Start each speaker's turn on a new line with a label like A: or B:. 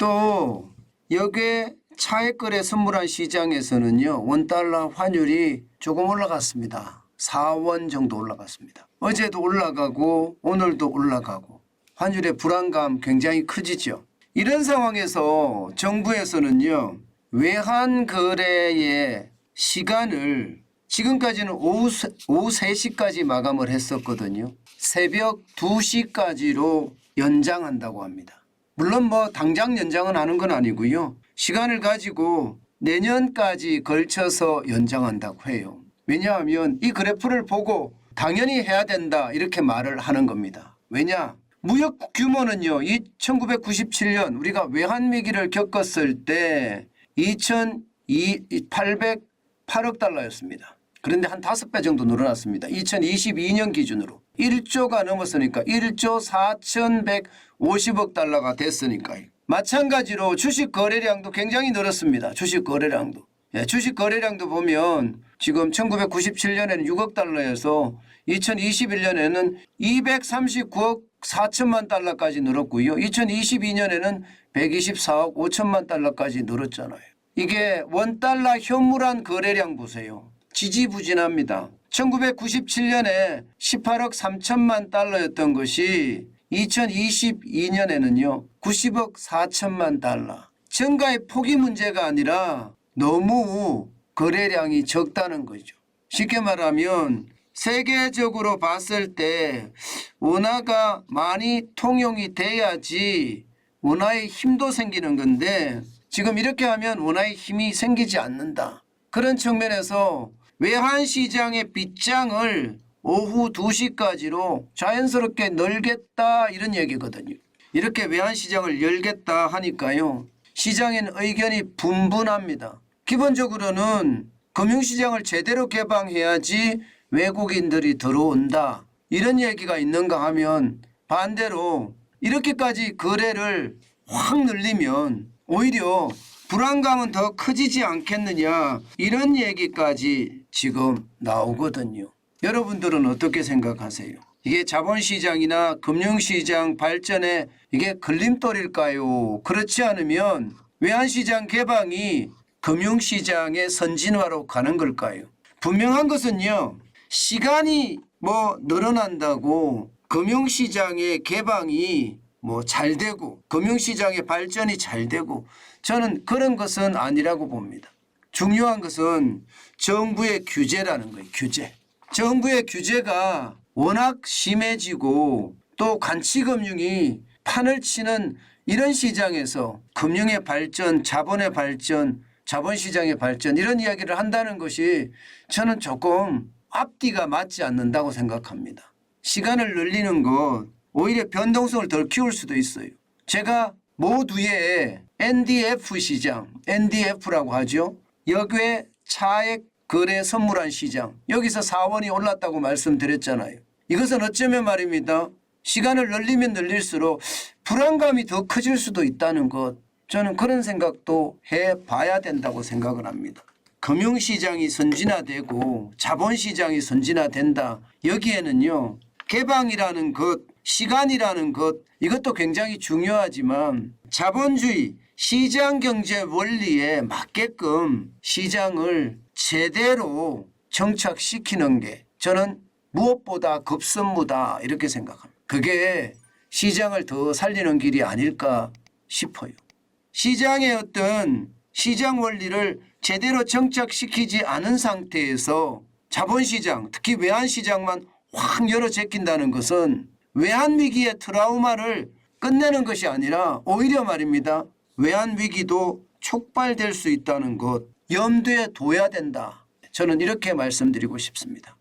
A: 또 여기에 차액 거래 선물한 시장에서는요. 원달러 환율이 조금 올라갔습니다. 4원 정도 올라갔습니다. 어제도 올라가고 오늘도 올라가고 환율의 불안감 굉장히 크지죠. 이런 상황에서 정부에서는요. 외환 거래의 시간을 지금까지는 오후 3시까지 마감을 했었거든요. 새벽 2시까지로 연장한다고 합니다. 물론 뭐 당장 연장은 하는 건 아니고요. 시간을 가지고 내년까지 걸쳐서 연장한다고 해요. 왜냐하면 이 그래프를 보고 당연히 해야 된다 이렇게 말을 하는 겁니다. 왜냐? 무역 규모는요. 1997년 우리가 외환위기를 겪었을 때 2,808억 달러였습니다. 그런데 한 5배 정도 늘어났습니다. 2022년 기준으로 1조가 넘었으니까 1조 4,150억 달러가 됐으니까요. 마찬가지로 주식 거래량도 굉장히 늘었습니다. 주식 거래량도. 주식 거래량도 보면 지금 1997년에는 6억 달러에서 2021년에는 239억 4천만 달러까지 늘었고요. 2022년에는 124억 5천만 달러까지 늘었잖아요. 이게 원달러 현물한 거래량 보세요. 지지부진합니다. 1997년에 18억 3천만 달러였던 것이 2022년에는요. 90억 4천만 달러. 증가의 폭이 문제가 아니라 너무 거래량이 적다는 거죠. 쉽게 말하면 세계적으로 봤을 때 원화가 많이 통용이 돼야지 원화의 힘도 생기는 건데 지금 이렇게 하면 원화의 힘이 생기지 않는다. 그런 측면에서 외환시장의 빗장을 오후 2시까지로 자연스럽게 늘겠다 이런 얘기거든요. 이렇게 외환시장을 열겠다 하니까요. 시장에는 의견이 분분합니다. 기본적으로는 금융시장을 제대로 개방해야지 외국인들이 들어온다. 이런 얘기가 있는가 하면 반대로 이렇게까지 거래를 확 늘리면 오히려 불안감은 더 커지지 않겠느냐 이런 얘기까지 지금 나오거든요. 여러분들은 어떻게 생각하세요? 이게 자본시장이나 금융시장 발전에 이게 걸림돌일까요? 그렇지 않으면 외환시장 개방이 금융시장의 선진화로 가는 걸까요? 분명한 것은요. 시간이 늘어난다고 금융시장의 개방이 잘 되고 금융시장의 발전이 잘 되고 저는 그런 것은 아니라고 봅니다. 중요한 것은 정부의 규제라는 거예요. 규제. 정부의 규제가 워낙 심해지고 또 간치금융이 판을 치는 이런 시장에서 금융의 발전, 자본의 발전, 자본시장의 발전 이런 이야기를 한다는 것이 저는 조금 앞뒤가 맞지 않는다고 생각합니다. 시간을 늘리는 것 오히려 변동성을 덜 키울 수도 있어요. 제가 모두의 NDF 시장, NDF라고 하죠. 역외 차액 거래 선물한 시장. 여기서 4원이 올랐다고 말씀드렸잖아요. 이것은 어쩌면 말입니다. 시간을 늘리면 늘릴수록 불안감이 더 커질 수도 있다는 것. 저는 그런 생각도 해봐야 된다고 생각을 합니다. 금융시장이 선진화되고 자본시장이 선진화된다. 여기에는요. 개방이라는 것, 시간이라는 것 이것도 굉장히 중요하지만 자본주의 시장경제 원리에 맞게끔 시장을 제대로 정착시키는 게 저는 무엇보다 급선무다 이렇게 생각합니다. 그게 시장을 더 살리는 길이 아닐까 싶어요. 시장의 어떤 시장 원리를 제대로 정착시키지 않은 상태에서 자본시장 특히 외환시장만 확 열어 제낀다는 것은 외환위기의 트라우마를 끝내는 것이 아니라 오히려 말입니다. 외환위기도 촉발될 수 있다는 것 염두에 둬야 된다. 저는 이렇게 말씀드리고 싶습니다.